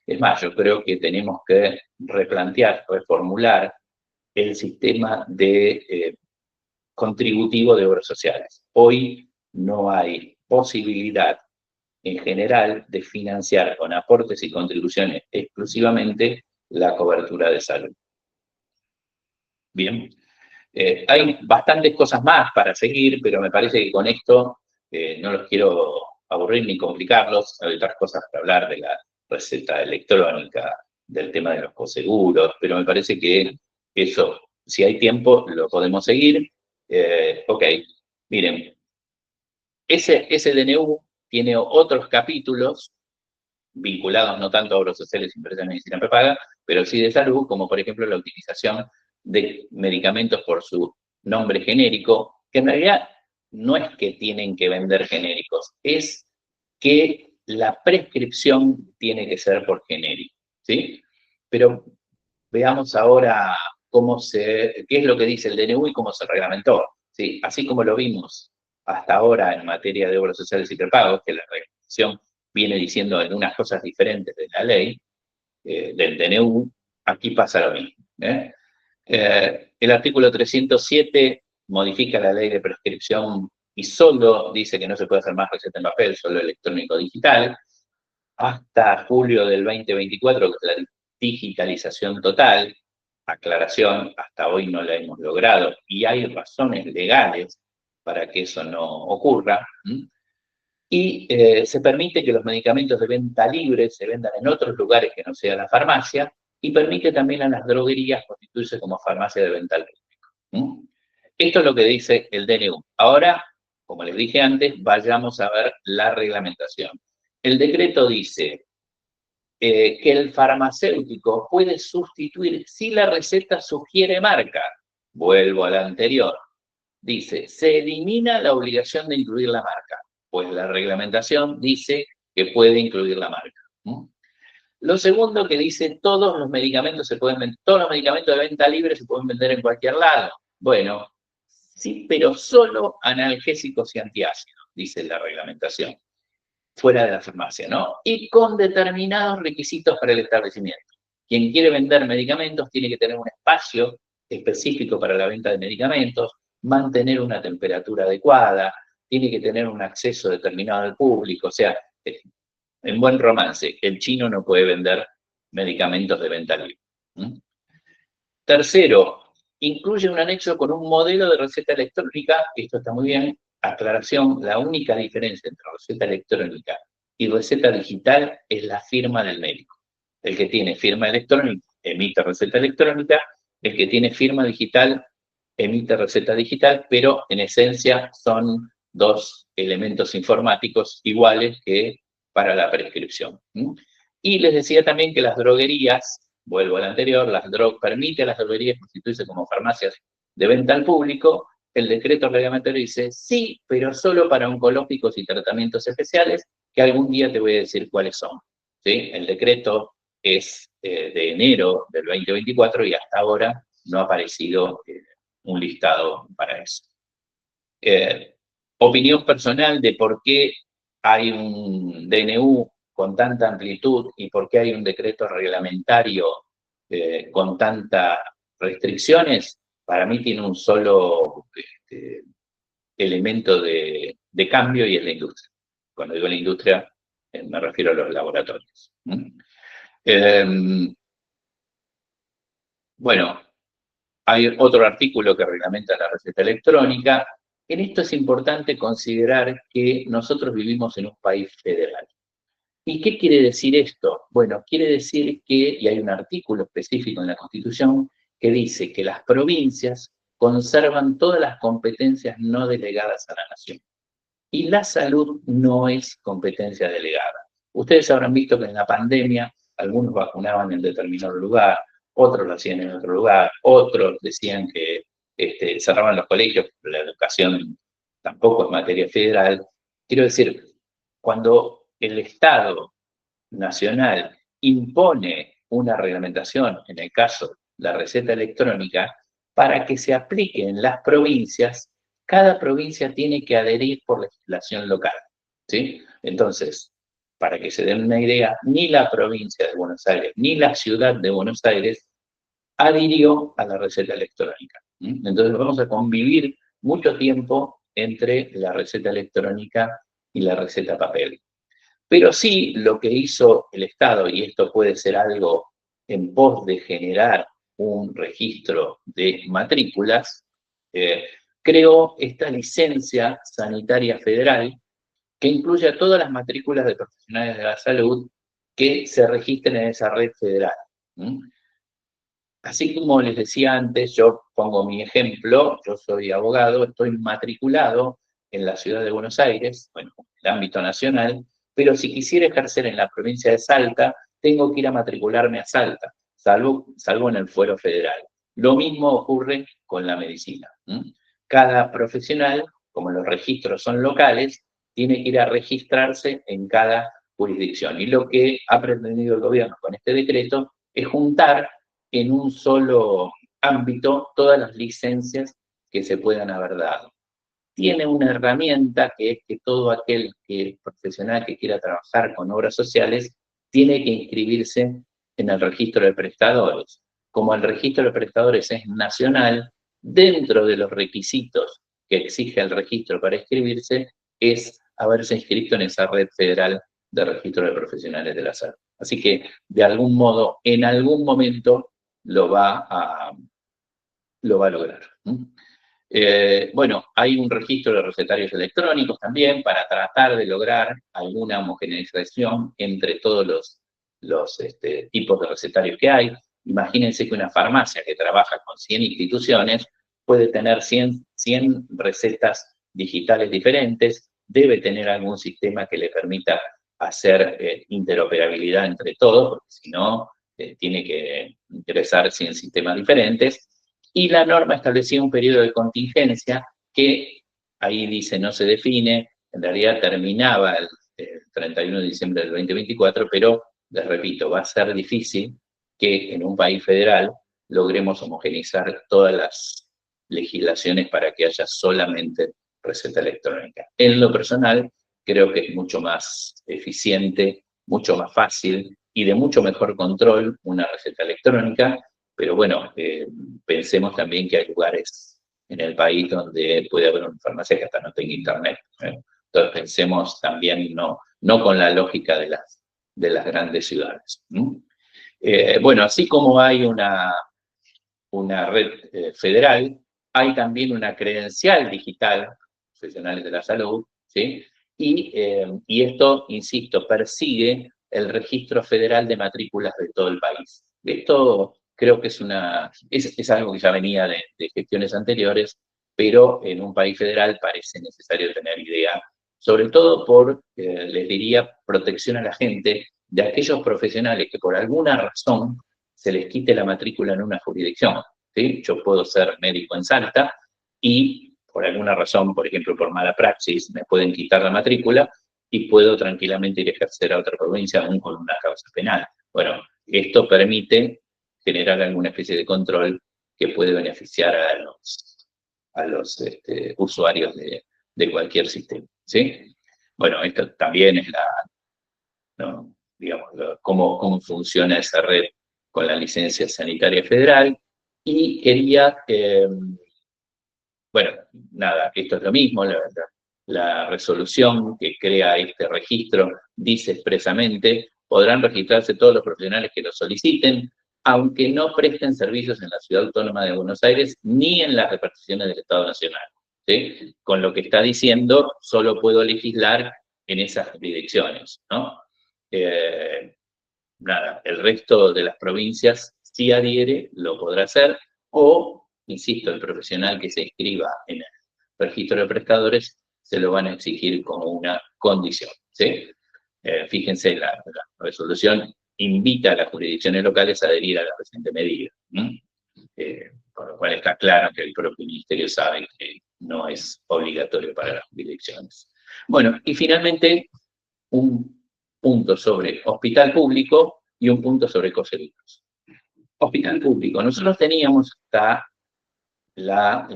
Es más, yo creo que tenemos que replantear, reformular el sistema de contributivo de obras sociales. Hoy no hay posibilidad en general de financiar con aportes y contribuciones exclusivamente la cobertura de salud. Bien, hay bastantes cosas más para seguir, pero me parece que con esto no los quiero aburrir ni complicarlos. Hay otras cosas para hablar de la receta electrónica, del tema de los coseguros, pero me parece que eso, si hay tiempo, lo podemos seguir. Ok, miren, ese DNU tiene otros capítulos vinculados no tanto a obras sociales y empresas de medicina prepaga, pero sí de salud, como por ejemplo la utilización de medicamentos por su nombre genérico, que en realidad no es que tienen que vender genéricos, es que la prescripción tiene que ser por genérico, ¿sí? Pero veamos ahora qué es lo que dice el DNU y cómo se reglamentó, ¿sí? Así como lo vimos hasta ahora en materia de obras sociales y prepagos, que la reglamentación viene diciendo algunas cosas diferentes de la ley, del DNU, aquí pasa lo mismo. El artículo 307 modifica la ley de prescripción y solo dice que no se puede hacer más receta en papel, solo electrónico digital. Hasta julio del 2024, que es la digitalización total, aclaración, hasta hoy no la hemos logrado y hay razones legales para que eso no ocurra. Y se permite que los medicamentos de venta libre se vendan en otros lugares que no sea la farmacia y permite también a las droguerías constituirse como farmacia de venta al público. Esto es lo que dice el DNU. Ahora, como les dije antes, vayamos a ver la reglamentación. El decreto dice que el farmacéutico puede sustituir si la receta sugiere marca. Vuelvo a la anterior. Dice, se elimina la obligación de incluir la marca, pues la reglamentación dice que puede incluir la marca. Lo segundo que dice, todos los medicamentos de venta libre se pueden vender en cualquier lado. Bueno, sí, pero solo analgésicos y antiácidos, dice la reglamentación, fuera de la farmacia, ¿no? Y con determinados requisitos para el establecimiento. Quien quiere vender medicamentos tiene que tener un espacio específico para la venta de medicamentos, mantener una temperatura adecuada, tiene que tener un acceso determinado al público, o sea, en buen romance, el chino no puede vender medicamentos de venta libre. Tercero, incluye un anexo con un modelo de receta electrónica, esto está muy bien, aclaración, la única diferencia entre receta electrónica y receta digital es la firma del médico. El que tiene firma electrónica emite receta electrónica, el que tiene firma digital emite receta digital, pero en esencia son dos elementos informáticos iguales que para la prescripción. Y les decía también que las droguerías, vuelvo al anterior, permite a las droguerías constituirse como farmacias de venta al público. El decreto reglamentario dice sí, pero solo para oncológicos y tratamientos especiales, que algún día te voy a decir cuáles son. ¿Sí? El decreto es de enero del 2024 y hasta ahora no ha aparecido un listado para eso. Opinión personal de por qué hay un DNU con tanta amplitud y por qué hay un decreto reglamentario con tantas restricciones, para mí tiene un solo elemento de cambio y es la industria. Cuando digo la industria, me refiero a los laboratorios. Bueno, Hay otro artículo que reglamenta la receta electrónica. En esto es importante considerar que nosotros vivimos en un país federal. ¿Y qué quiere decir esto? Bueno, quiere decir que, y hay un artículo específico en la Constitución que dice que las provincias conservan todas las competencias no delegadas a la nación. Y la salud no es competencia delegada. Ustedes habrán visto que en la pandemia algunos vacunaban en determinado lugar, otros lo hacían en otro lugar, otros decían que cerraban los colegios, la educación tampoco es materia federal. Quiero decir, cuando el Estado nacional impone una reglamentación, en el caso la receta electrónica, para que se aplique en las provincias, cada provincia tiene que adherir por legislación local, ¿sí? Entonces, para que se den una idea, ni la provincia de Buenos Aires, ni la ciudad de Buenos Aires adhirió a la receta electrónica. Entonces vamos a convivir mucho tiempo entre la receta electrónica y la receta papel. Pero sí lo que hizo el Estado, y esto puede ser algo en pos de generar un registro de matrículas, creó esta licencia sanitaria federal que incluye a todas las matrículas de profesionales de la salud que se registren en esa red federal. Así como les decía antes, yo pongo mi ejemplo, yo soy abogado, estoy matriculado en la ciudad de Buenos Aires, bueno, en el ámbito nacional, pero si quisiera ejercer en la provincia de Salta, tengo que ir a matricularme a Salta, salvo en el fuero federal. Lo mismo ocurre con la medicina. Cada profesional, como los registros son locales, tiene que ir a registrarse en cada jurisdicción. Y lo que ha pretendido el gobierno con este decreto es juntar en un solo ámbito todas las licencias que se puedan haber dado. Tiene una herramienta que es que todo aquel profesional que quiera trabajar con obras sociales tiene que inscribirse en el registro de prestadores. Como el registro de prestadores es nacional, dentro de los requisitos que exige el registro para inscribirse es haberse inscrito en esa red federal de registro de profesionales de la salud. Así que, de algún modo, en algún momento lo va a lograr. Bueno, hay un registro de recetarios electrónicos también para tratar de lograr alguna homogeneización entre todos los tipos de recetarios que hay. Imagínense que una farmacia que trabaja con 100 instituciones puede tener 100 recetas digitales diferentes, debe tener algún sistema que le permita hacer interoperabilidad entre todos, porque si no, tiene que ingresar 100 sistemas diferentes. Y la norma establecía un periodo de contingencia que ahí dice no se define, en realidad terminaba el 31 de diciembre del 2024, pero les repito, va a ser difícil que en un país federal logremos homogeneizar todas las legislaciones para que haya solamente receta electrónica. En lo personal, creo que es mucho más eficiente, mucho más fácil y de mucho mejor control una receta electrónica, pero bueno, pensemos también que hay lugares en el país donde puede haber una farmacia que hasta no tenga internet. Entonces pensemos también no con la lógica de las grandes ciudades. Bueno, así como hay una red federal, hay también una credencial digital, profesionales de la salud, ¿sí? Y esto, insisto, persigue el registro federal de matrículas de todo el país. Esto creo que es algo que ya venía de gestiones anteriores, pero en un país federal parece necesario tener idea, sobre todo por, les diría, protección a la gente de aquellos profesionales que por alguna razón se les quite la matrícula en una jurisdicción. ¿Sí? Yo puedo ser médico en Salta y por alguna razón, por ejemplo, por mala praxis, me pueden quitar la matrícula y puedo tranquilamente ir a ejercer a otra provincia aún con una causa penal. Bueno, esto permite generar alguna especie de control que puede beneficiar a los usuarios de cualquier sistema. ¿Sí? Bueno, esto también es digamos, cómo funciona esa red con la licencia sanitaria federal. Y quería, bueno, nada, esto es lo mismo, la resolución que crea este registro dice expresamente, podrán registrarse todos los profesionales que lo soliciten, aunque no presten servicios en la Ciudad Autónoma de Buenos Aires ni en las reparticiones del Estado Nacional. ¿Sí? Con lo que está diciendo, solo puedo legislar en esas jurisdicciones, ¿no? Nada, el resto de las provincias, si adhiere, lo podrá hacer, o, insisto, el profesional que se inscriba en el registro de prestadores se lo van a exigir como una condición, ¿sí? Fíjense, la resolución invita a las jurisdicciones locales a adherir a la presente medida, con lo cual está claro que el propio ministerio sabe que no es obligatorio para las jurisdicciones. Bueno, y finalmente, un punto sobre hospital público y un punto sobre coseguros. Hospital público. Nosotros teníamos hasta la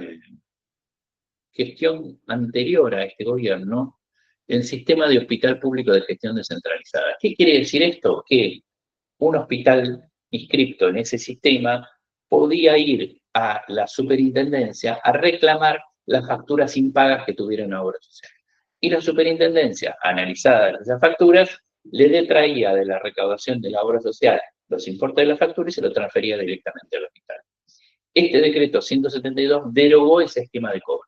gestión anterior a este gobierno el sistema de hospital público de gestión descentralizada. ¿Qué quiere decir esto? Que un hospital inscripto en ese sistema podía ir a la superintendencia a reclamar las facturas impagas que tuviera una obra social. Y la superintendencia, analizada esas facturas, le detraía de la recaudación de la obra social los importes de la factura y se lo transfería directamente al hospital. Este decreto 172 derogó ese esquema de cobro.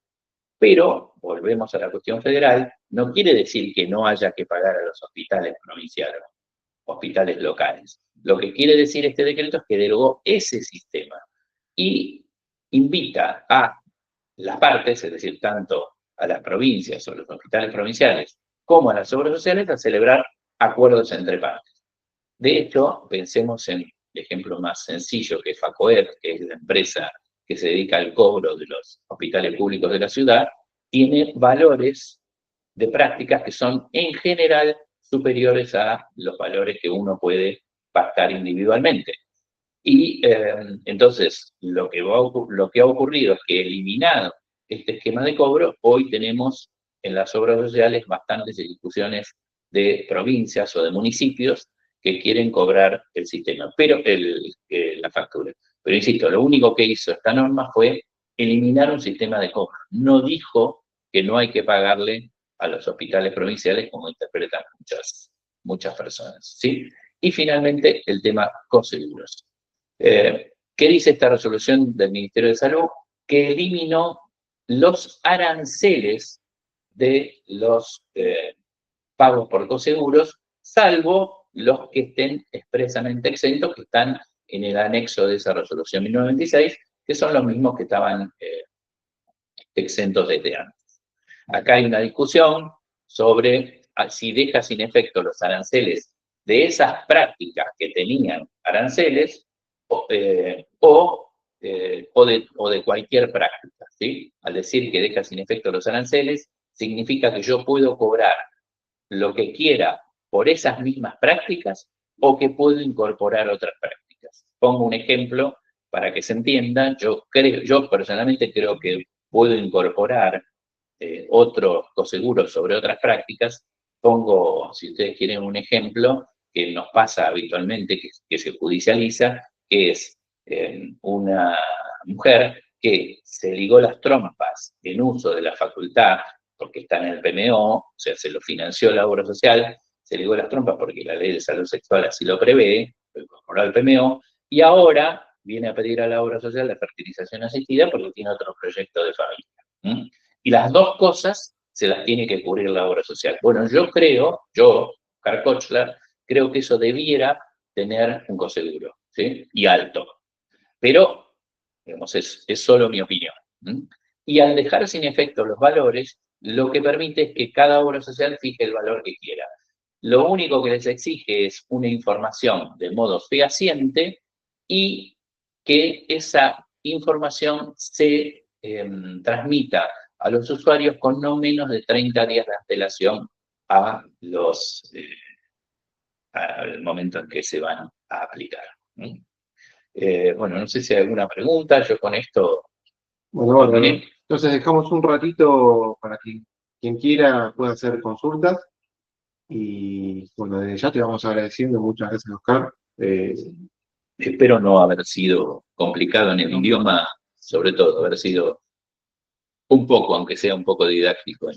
Pero, volvemos a la cuestión federal, no quiere decir que no haya que pagar a los hospitales provinciales, hospitales locales. Lo que quiere decir este decreto es que derogó ese sistema y invita a las partes, es decir, tanto a las provincias o los hospitales provinciales como a las obras sociales, a celebrar acuerdos entre partes. De hecho, pensemos en el ejemplo más sencillo, que es FACOER, que es la empresa que se dedica al cobro de los hospitales públicos de la ciudad, tiene valores de prácticas que son en general superiores a los valores que uno puede pactar individualmente. Y entonces lo que ha ocurrido es que eliminado este esquema de cobro, hoy tenemos en las obras sociales bastantes ejecuciones de provincias o de municipios que quieren cobrar el sistema, pero la factura. Pero insisto, lo único que hizo esta norma fue eliminar un sistema de cobro. No dijo que no hay que pagarle a los hospitales provinciales como interpretan muchas personas, ¿sí? Y finalmente el tema coseguros. ¿Qué dice esta resolución del Ministerio de Salud? Que eliminó los aranceles de los pagos por coseguros, salvo los que estén expresamente exentos, que están en el anexo de esa resolución 1996, que son los mismos que estaban exentos desde antes. Acá hay una discusión sobre si deja sin efecto los aranceles de esas prácticas que tenían aranceles o de cualquier práctica, ¿sí? Al decir que deja sin efecto los aranceles, significa que yo puedo cobrar lo que quiera por esas mismas prácticas o que puedo incorporar otras prácticas. Pongo un ejemplo para que se entienda. Yo personalmente creo que puedo incorporar otros coseguros sobre otras prácticas. Pongo, si ustedes quieren, un ejemplo que nos pasa habitualmente, que se judicializa, que es una mujer que se ligó las trompas en uso de la facultad, porque está en el PMO, o sea, se lo financió la obra social, se ligó las trompas porque la ley de salud sexual así lo prevé, lo incorporó al PMO, y ahora viene a pedir a la obra social la fertilización asistida porque tiene otro proyecto de familia. Y las dos cosas se las tiene que cubrir la obra social. Bueno, yo, Oscar Kochler, creo que eso debiera tener un coseguro, ¿sí? Y alto. Pero, digamos, es solo mi opinión. Y al dejar sin efecto los valores, lo que permite es que cada obra social fije el valor que quiera. Lo único que les exige es una información de modo fehaciente y que esa información se transmita a los usuarios con no menos de 30 días de antelación al momento en que se van a aplicar. Bueno, no sé si hay alguna pregunta, yo con esto... Bueno, entonces dejamos un ratito para que quien quiera pueda hacer consultas. Y bueno, desde ya te vamos agradeciendo. Muchas gracias, Oscar. Espero no haber sido complicado en el idioma, sobre todo haber sido un poco, aunque sea un poco didáctico